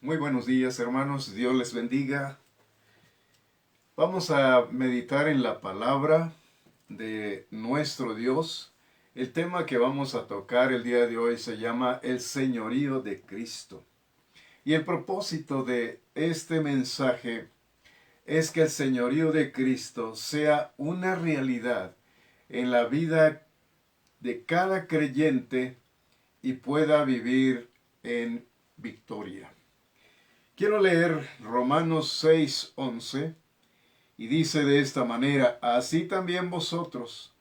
Muy buenos días, hermanos. Dios les bendiga. Vamos a meditar en la palabra de nuestro Dios. El tema que vamos a tocar el día de hoy se llama el señorío de Cristo. Y el propósito de este mensaje es que el señorío de Cristo sea una realidad en la vida de cada creyente y pueda vivir en victoria. Quiero leer Romanos 6:11 y dice de esta manera: así también vosotros,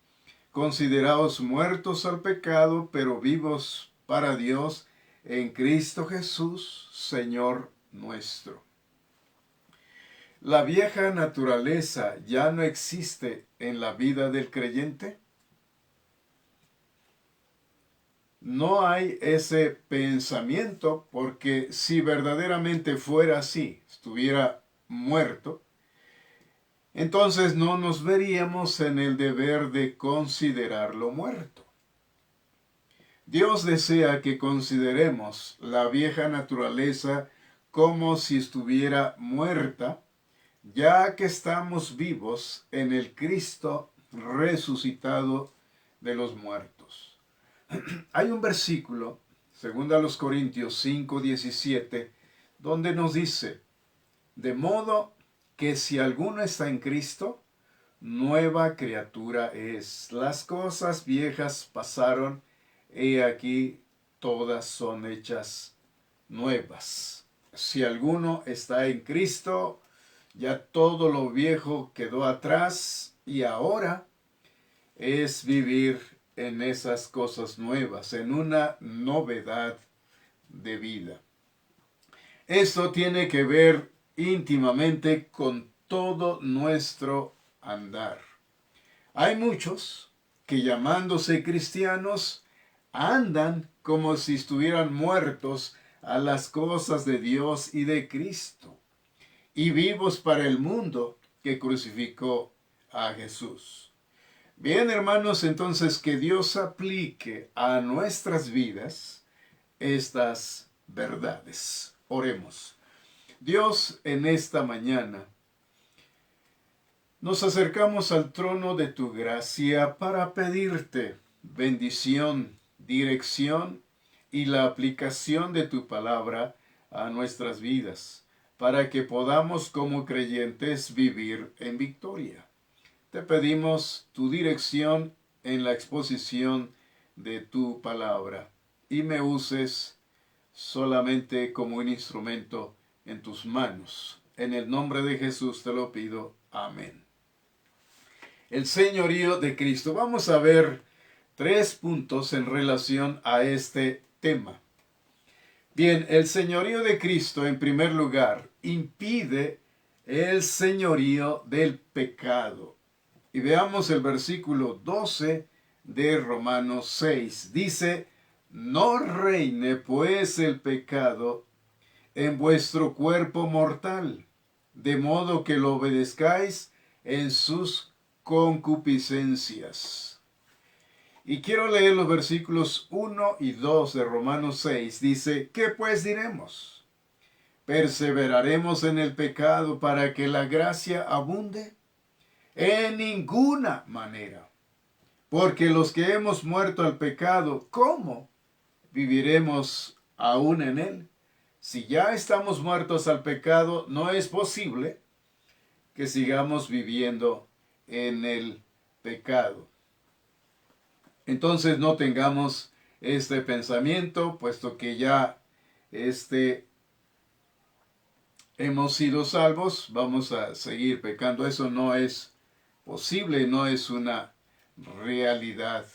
consideraos muertos al pecado, pero vivos para Dios en Cristo Jesús, Señor nuestro. ¿La vieja naturaleza ya no existe en la vida del creyente? No hay ese pensamiento, porque si verdaderamente fuera así, estuviera muerto, entonces no nos veríamos en el deber de considerarlo muerto. Dios desea que consideremos la vieja naturaleza como si estuviera muerta, ya que estamos vivos en el Cristo resucitado de los muertos. Hay un versículo, 2 Corintios 5:17, donde nos dice: de modo que si alguno está en Cristo, nueva criatura es. Las cosas viejas pasaron, he aquí todas son hechas nuevas. Si alguno está en Cristo, ya todo lo viejo quedó atrás y ahora es vivir en esas cosas nuevas, en una novedad de vida. Esto tiene que ver íntimamente con todo nuestro andar. Hay muchos que, llamándose cristianos, andan como si estuvieran muertos a las cosas de Dios y de Cristo, y vivos para el mundo que crucificó a Jesús. Bien, hermanos, entonces que Dios aplique a nuestras vidas estas verdades. Oremos. Dios, en esta mañana nos acercamos al trono de tu gracia para pedirte bendición, dirección y la aplicación de tu palabra a nuestras vidas, para que podamos como creyentes vivir en victoria. Te pedimos tu dirección en la exposición de tu palabra y me uses solamente como un instrumento en tus manos. En el nombre de Jesús te lo pido. Amén. El señorío de Cristo. Vamos a ver 3 puntos en relación a este tema. Bien, el señorío de Cristo, en primer lugar, impide el señorío del pecado. Y veamos el versículo 12 de Romanos 6. Dice: no reine pues el pecado en vuestro cuerpo mortal, de modo que lo obedezcáis en sus concupiscencias. Y quiero leer los versículos 1 y 2 de Romanos 6. Dice: ¿qué pues diremos? ¿Perseveraremos en el pecado para que la gracia abunde? En ninguna manera. Porque los que hemos muerto al pecado, ¿cómo viviremos aún en él? Si ya estamos muertos al pecado, no es posible que sigamos viviendo en el pecado. Entonces no tengamos este pensamiento, puesto que ya hemos sido salvos, vamos a seguir pecando. Eso no es posible, no es una realidad.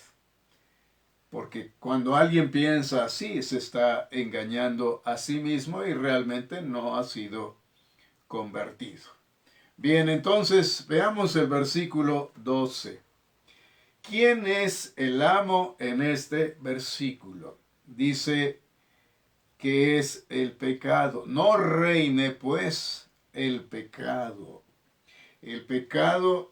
Porque cuando alguien piensa así, se está engañando a sí mismo y realmente no ha sido convertido. Bien, entonces veamos el versículo 12. ¿Quién es el amo en este versículo? Dice que es el pecado. No reine pues el pecado. El pecado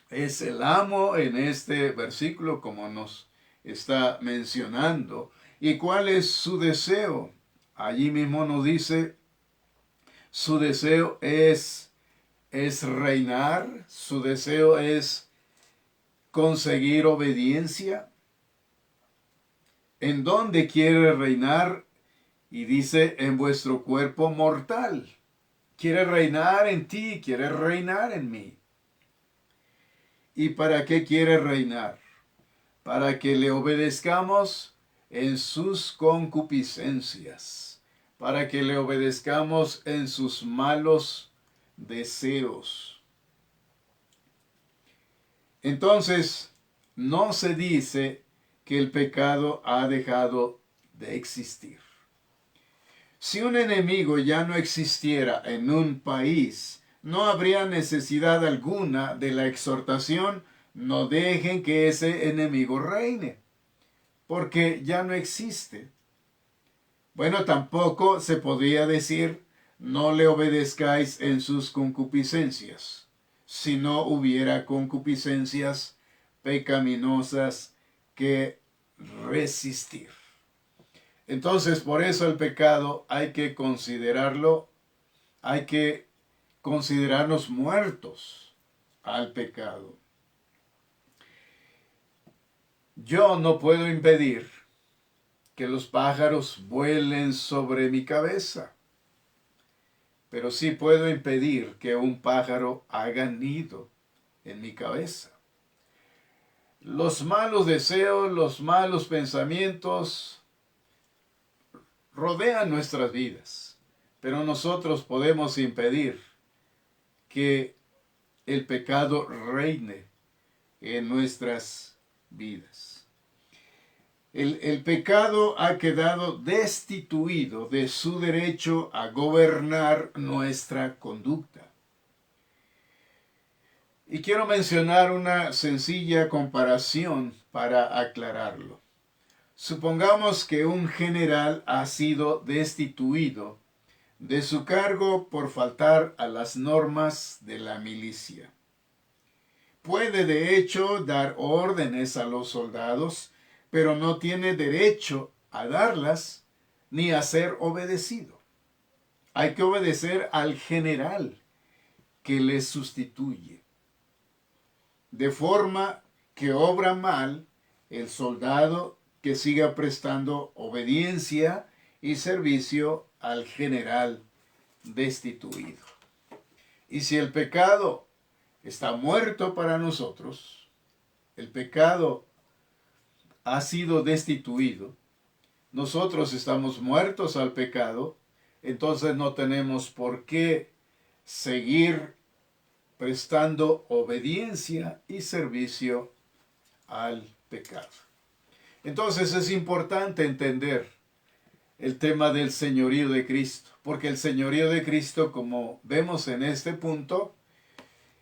es el amo en este versículo, como nos está mencionando. ¿Y cuál es su deseo? Allí mismo nos dice: Su deseo es reinar, su deseo es conseguir obediencia. ¿En dónde quiere reinar? Y dice, en vuestro cuerpo mortal. Quiere reinar en ti, quiere reinar en mí. ¿Y para qué quiere reinar? Para que le obedezcamos en sus concupiscencias, para que le obedezcamos en sus malos deseos. Entonces, no se dice que el pecado ha dejado de existir. Si un enemigo ya no existiera en un país, no habría necesidad alguna de la exhortación, no dejen que ese enemigo reine, porque ya no existe. Bueno, tampoco se podría decir, no le obedezcáis en sus concupiscencias, si no hubiera concupiscencias pecaminosas que resistir. Entonces, por eso el pecado hay que considerarlo, hay que considerarnos muertos al pecado. Yo no puedo impedir que los pájaros vuelen sobre mi cabeza, pero sí puedo impedir que un pájaro haga nido en mi cabeza. Los malos deseos, los malos pensamientos rodean nuestras vidas, pero nosotros podemos impedir que el pecado reine en nuestras vidas. El pecado ha quedado destituido de su derecho a gobernar nuestra conducta. Y quiero mencionar una sencilla comparación para aclararlo. Supongamos que un general ha sido destituido de su cargo por faltar a las normas de la milicia. Puede de hecho dar órdenes a los soldados, pero no tiene derecho a darlas ni a ser obedecido. Hay que obedecer al general que le sustituye. De forma que obra mal el soldado que siga prestando obediencia y servicio al general destituido. Y si el pecado está muerto para nosotros, el pecado ha sido destituido, nosotros estamos muertos al pecado, entonces no tenemos por qué seguir prestando obediencia y servicio al pecado. Entonces es importante entender el tema del señorío de Cristo, porque el señorío de Cristo, como vemos en este punto,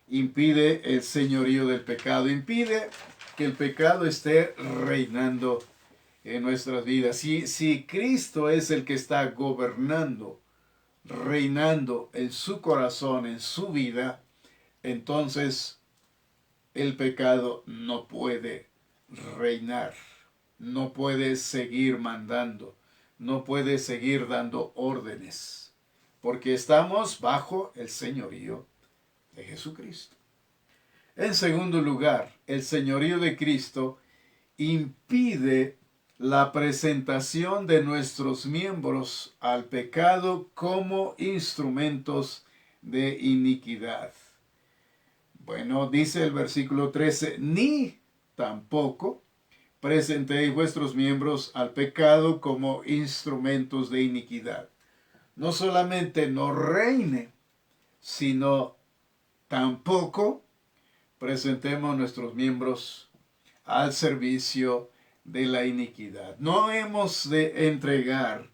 impide el señorío del pecado, impide que el pecado esté reinando en nuestras vidas. Si Cristo es el que está gobernando, reinando en su corazón, en su vida, entonces el pecado no puede reinar, no puede seguir mandando, no puede seguir dando órdenes, porque estamos bajo el señorío de Jesucristo. En segundo lugar, el señorío de Cristo impide la presentación de nuestros miembros al pecado como instrumentos de iniquidad. Bueno, dice el versículo 13, ni tampoco presentéis vuestros miembros al pecado como instrumentos de iniquidad. No solamente no reine, sino tampoco presentemos nuestros miembros al servicio de la iniquidad. No hemos de entregar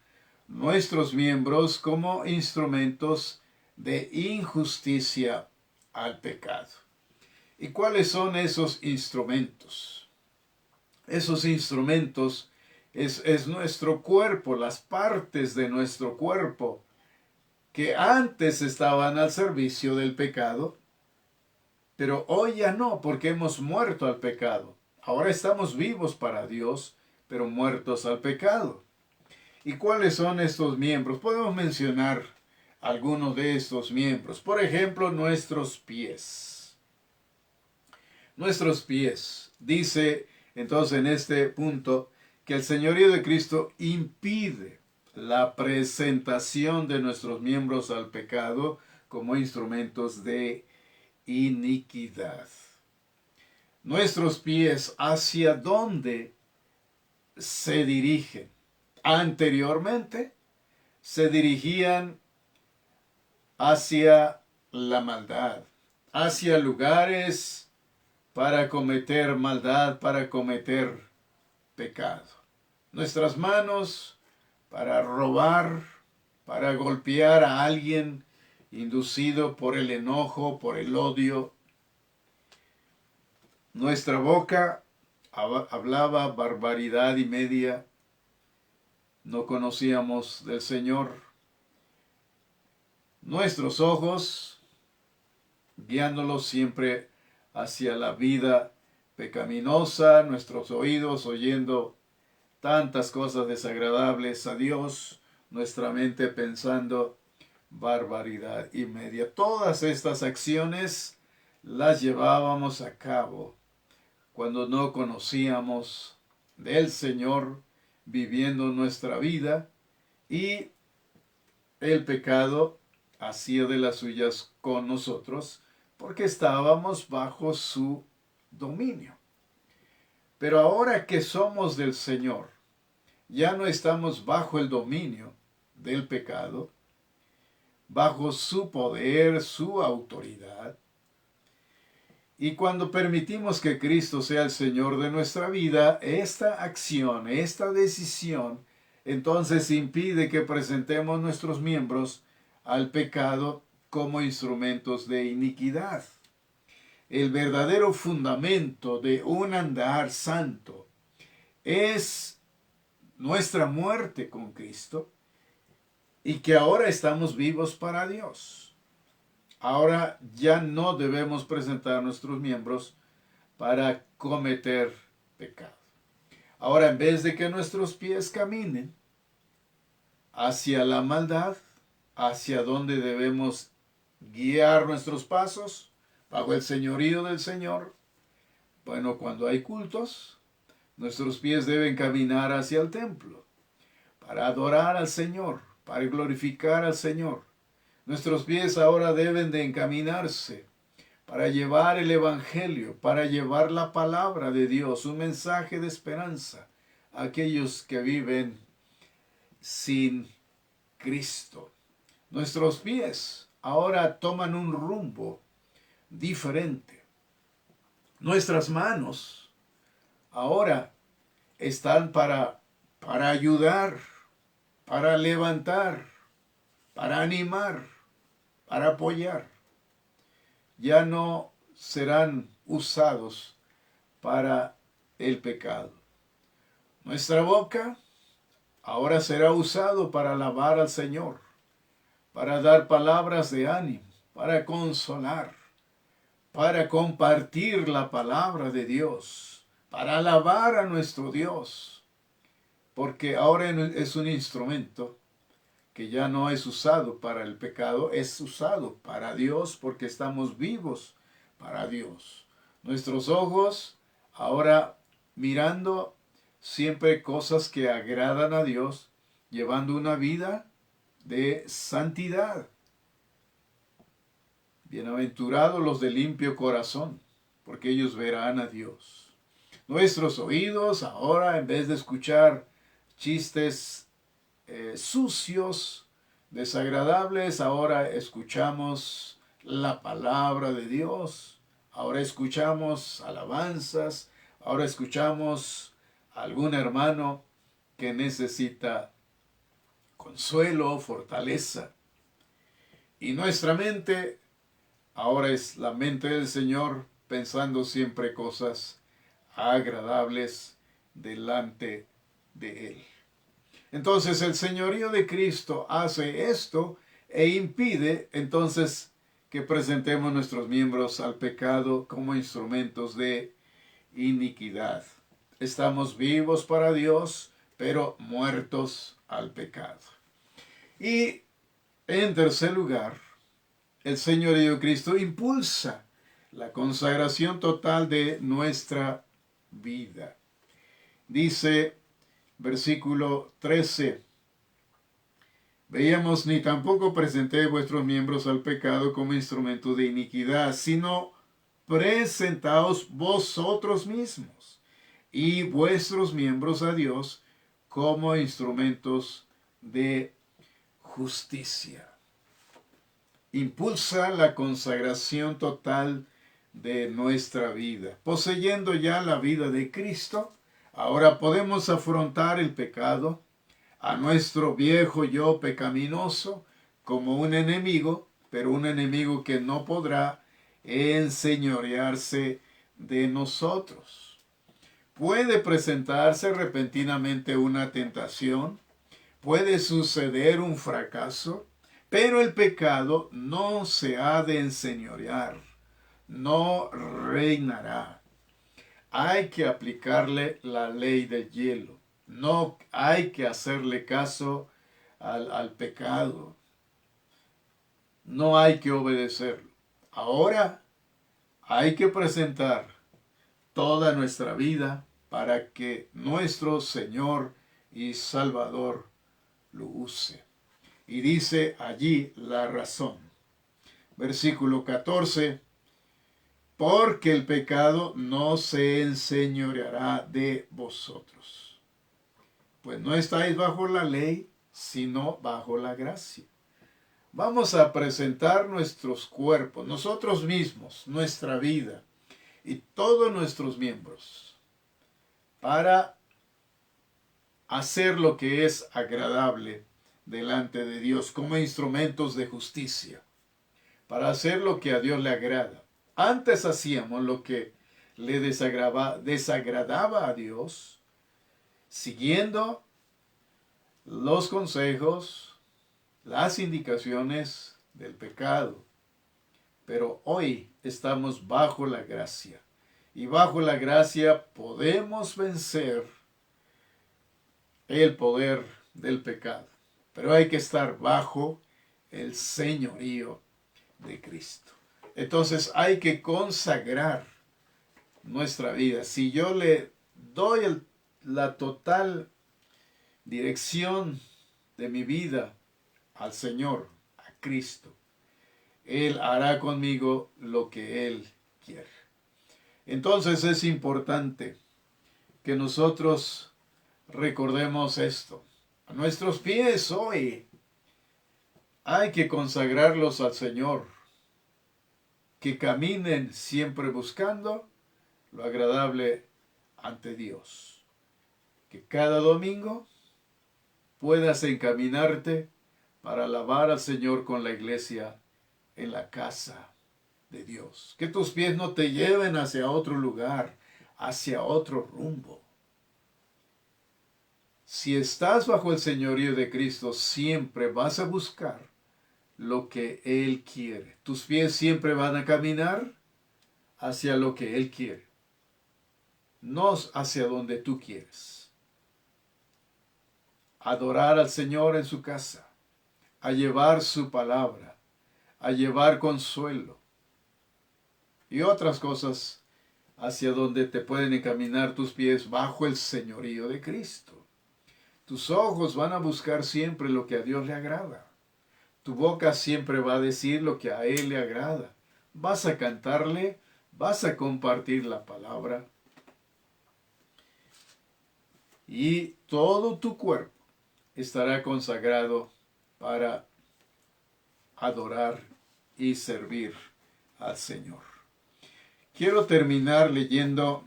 nuestros miembros como instrumentos de injusticia al pecado. ¿Y cuáles son esos instrumentos? Esos instrumentos es nuestro cuerpo, las partes de nuestro cuerpo que antes estaban al servicio del pecado, pero hoy ya no, porque hemos muerto al pecado. Ahora estamos vivos para Dios, pero muertos al pecado. ¿Y cuáles son estos miembros? Podemos mencionar alguno de estos miembros. Por ejemplo, nuestros pies. Nuestros pies. Dice entonces en este punto que el señorío de Cristo impide la presentación de nuestros miembros al pecado como instrumentos de iniquidad. Nuestros pies, ¿hacia dónde se dirigen? Anteriormente se dirigían hacia la maldad, hacia lugares para cometer maldad, para cometer pecado. Nuestras manos para robar, para golpear a alguien inducido por el enojo, por el odio. Nuestra boca hablaba barbaridad y media. No conocíamos del Señor. Nuestros ojos, guiándolos siempre hacia la vida pecaminosa, nuestros oídos oyendo tantas cosas desagradables a Dios, nuestra mente pensando barbaridad y media. Todas estas acciones las llevábamos a cabo cuando no conocíamos del Señor, viviendo nuestra vida, y el pecado hacía de las suyas con nosotros porque estábamos bajo su dominio. Pero ahora que somos del Señor, ya no estamos bajo el dominio del pecado, bajo su poder, su autoridad. Y cuando permitimos que Cristo sea el Señor de nuestra vida, esta acción, esta decisión, entonces impide que presentemos nuestros miembros al pecado como instrumentos de iniquidad. El verdadero fundamento de un andar santo es nuestra muerte con Cristo y que ahora estamos vivos para Dios. Ahora ya no debemos presentar nuestros miembros para cometer pecado. Ahora, en vez de que nuestros pies caminen hacia la maldad, hacia donde debemos guiar nuestros pasos, bajo el señorío del Señor, bueno, cuando hay cultos, nuestros pies deben caminar hacia el templo, para adorar al Señor, para glorificar al Señor. Nuestros pies ahora deben de encaminarse para llevar el Evangelio, para llevar la palabra de Dios, un mensaje de esperanza a aquellos que viven sin Cristo. Nuestros pies ahora toman un rumbo diferente. Nuestras manos ahora están para ayudar, para levantar, para animar, para apoyar. Ya no serán usados para el pecado. Nuestra boca ahora será usado para alabar al Señor, para dar palabras de ánimo, para consolar, para compartir la palabra de Dios, para alabar a nuestro Dios, porque ahora es un instrumento que ya no es usado para el pecado, es usado para Dios porque estamos vivos para Dios. Nuestros ojos ahora mirando siempre cosas que agradan a Dios, llevando una vida de santidad. Bienaventurados los de limpio corazón, porque ellos verán a Dios. Nuestros oídos ahora, en vez de escuchar chistes sucios, desagradables, ahora escuchamos la palabra de Dios, ahora escuchamos alabanzas, ahora escuchamos a algún hermano que necesita consuelo, fortaleza. Y nuestra mente ahora es la mente del Señor, pensando siempre cosas agradables delante de Él. Entonces el señorío de Cristo hace esto e impide entonces que presentemos nuestros miembros al pecado como instrumentos de iniquidad. Estamos vivos para Dios, pero muertos al pecado. Y En tercer lugar, el señorío de Cristo impulsa la consagración total de nuestra vida. Dice versículo 13, veíamos, ni tampoco presenté vuestros miembros al pecado como instrumento de iniquidad, sino presentaos vosotros mismos y vuestros miembros a Dios como instrumentos de justicia. Impulsa la consagración total de nuestra vida. Poseyendo ya la vida de Cristo, ahora podemos afrontar el pecado, a nuestro viejo yo pecaminoso, como un enemigo, pero un enemigo que no podrá enseñorearse de nosotros. Puede presentarse repentinamente una tentación, puede suceder un fracaso, pero el pecado no se ha de enseñorear, no reinará. Hay que aplicarle la ley del hielo. No hay que hacerle caso al pecado. No hay que obedecerlo. Ahora hay que presentar toda nuestra vida para que nuestro Señor y Salvador lo use. Y dice allí la razón. Versículo 14. Porque el pecado no se enseñoreará de vosotros. Pues no estáis bajo la ley, sino bajo la gracia. Vamos a presentar nuestros cuerpos, nosotros mismos, nuestra vida y todos nuestros miembros para hacer lo que es agradable delante de Dios como instrumentos de justicia, para hacer lo que a Dios le agrada. Antes hacíamos lo que le desagradaba a Dios, siguiendo los consejos, las indicaciones del pecado. Pero hoy estamos bajo la gracia. Y bajo la gracia podemos vencer el poder del pecado. Pero hay que estar bajo el señorío de Cristo. Entonces hay que consagrar nuestra vida. Si yo le doy la total dirección de mi vida al Señor, a Cristo, Él hará conmigo lo que Él quiere. Entonces es importante que nosotros recordemos esto. A nuestros pies hoy hay que consagrarlos al Señor, que caminen siempre buscando lo agradable ante Dios. Que cada domingo puedas encaminarte para alabar al Señor con la iglesia en la casa de Dios. Que tus pies no te lleven hacia otro lugar, hacia otro rumbo. Si estás bajo el señorío de Cristo, siempre vas a buscar lo que Él quiere. Tus pies siempre van a caminar hacia lo que Él quiere, no hacia donde tú quieres. Adorar al Señor en su casa, a llevar su palabra, a llevar consuelo y otras cosas hacia donde te pueden encaminar tus pies bajo el señorío de Cristo. Tus ojos van a buscar siempre lo que a Dios le agrada. Tu boca siempre va a decir lo que a Él le agrada. Vas a cantarle, vas a compartir la palabra. Y todo tu cuerpo estará consagrado para adorar y servir al Señor. Quiero terminar leyendo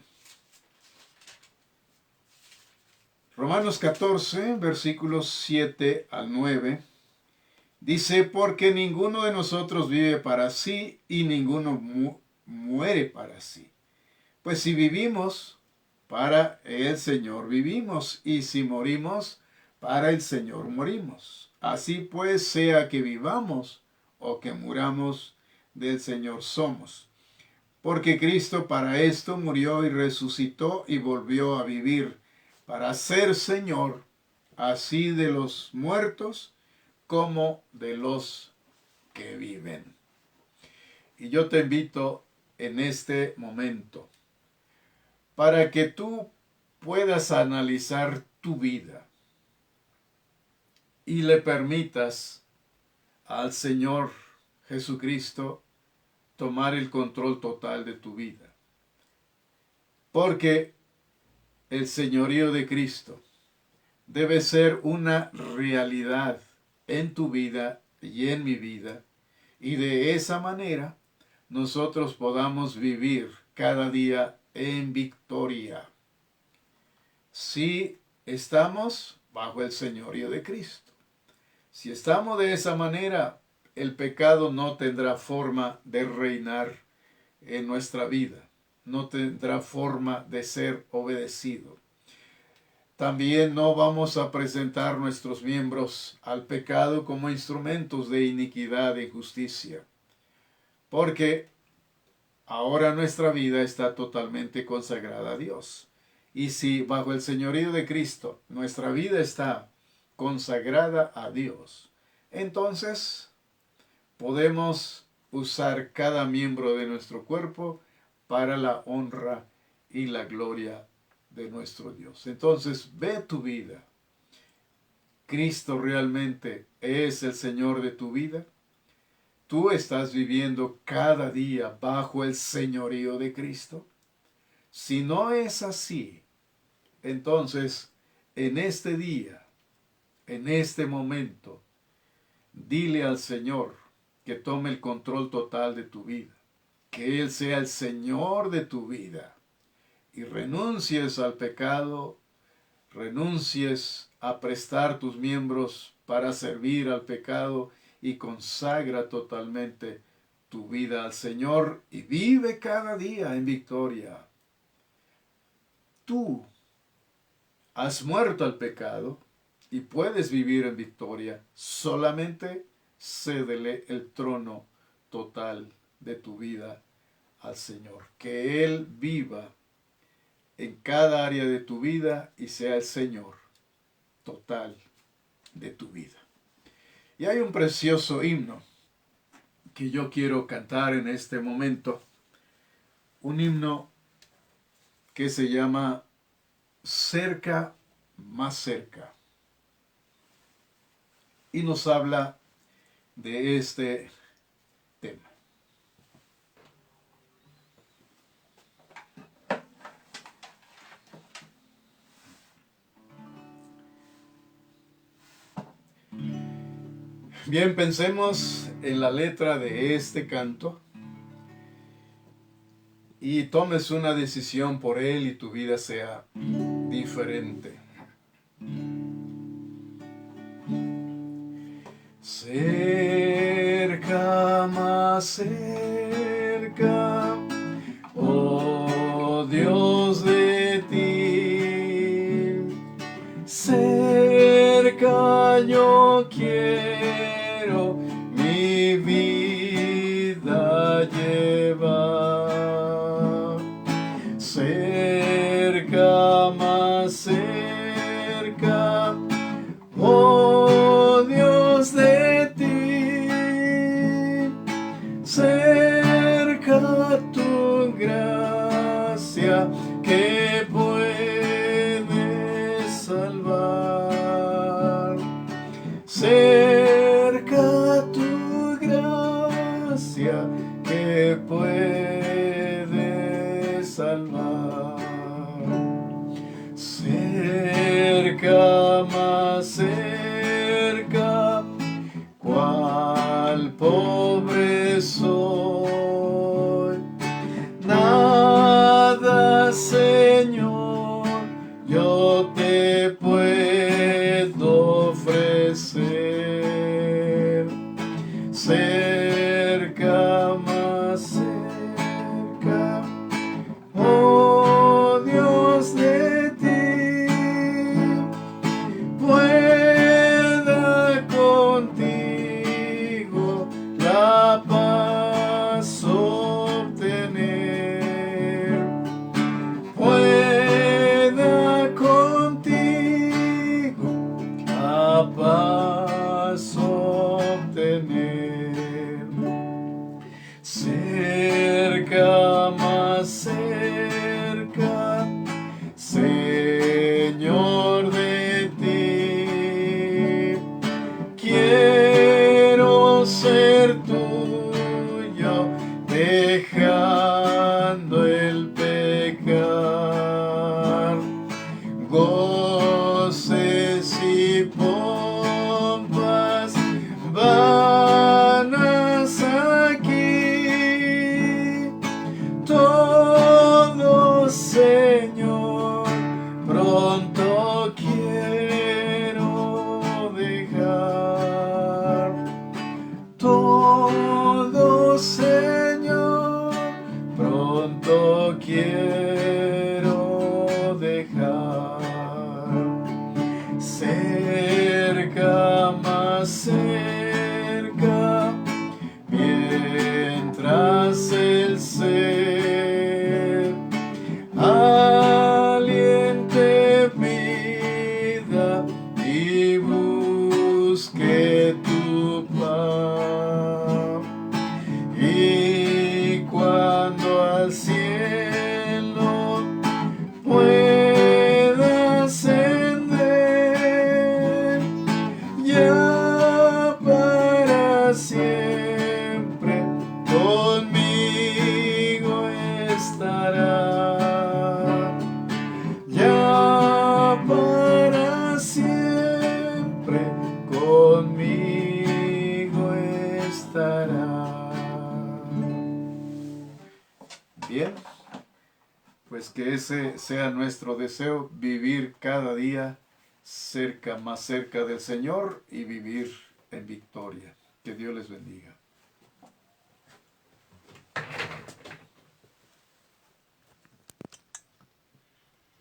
Romanos 14, versículos 7 al 9. Dice, porque ninguno de nosotros vive para sí y ninguno muere para sí. Pues si vivimos, para el Señor vivimos, y si morimos, para el Señor morimos. Así pues, sea que vivamos o que muramos, del Señor somos. Porque Cristo para esto murió y resucitó y volvió a vivir, para ser Señor, así de los muertos como de los que viven. Y yo te invito en este momento para que tú puedas analizar tu vida y le permitas al Señor Jesucristo tomar el control total de tu vida. Porque el señorío de Cristo debe ser una realidad en tu vida y en mi vida, y de esa manera nosotros podamos vivir cada día en victoria. Si estamos bajo el señorío de Cristo. Si estamos de esa manera, el pecado no tendrá forma de reinar en nuestra vida, no tendrá forma de ser obedecido. También no vamos a presentar nuestros miembros al pecado como instrumentos de iniquidad e injusticia, porque ahora nuestra vida está totalmente consagrada a Dios. Y si bajo el señorío de Cristo nuestra vida está consagrada a Dios, entonces podemos usar cada miembro de nuestro cuerpo para la honra y la gloria de nuestro Dios. Entonces, ve tu vida. ¿Cristo realmente es el Señor de tu vida? ¿Tú estás viviendo cada día bajo el señorío de Cristo? Si no es así, entonces, en este día, en este momento, dile al Señor que tome el control total de tu vida, que Él sea el Señor de tu vida, y renuncies al pecado, renuncies a prestar tus miembros para servir al pecado y consagra totalmente tu vida al Señor y vive cada día en victoria. Tú has muerto al pecado y puedes vivir en victoria. Solamente cédele el trono total de tu vida al Señor. Que Él viva en cada área de tu vida y sea el Señor total de tu vida. Y hay un precioso himno que yo quiero cantar en este momento. Un himno que se llama Cerca, más cerca. Y nos habla de este tema. Bien, pensemos en la letra de este canto y tomes una decisión por él y tu vida sea diferente. Cerca, más cerca, oh Dios de ti, cerca yo quiero mi vida llevar, cerca, más cerca, oh Dios de ti, cerca tu gracia que puede salvar, cerca tu gracia que puede salvar, cerca, más cerca, cual pobre soy, nada, Señor, yo te puedo ofrecer, cerca, más cerca, oh Dios de ti, pueda contigo la paz obtener, pueda contigo la paz obtener. pompas vanas aquí. Todo, Señor, pronto quiero dejar. Todo, Señor, pronto quiero dejar. Cerca, más cerca, mientras el ser aliente vida y busque tu paz. Y cuando al cielo pueda ascender, ya para siempre conmigo estará. Ya para siempre conmigo estará. Bien, pues que ese sea nuestro deseo, vivir cada día cerca, más cerca del Señor y vivir en victoria. Que Dios les bendiga.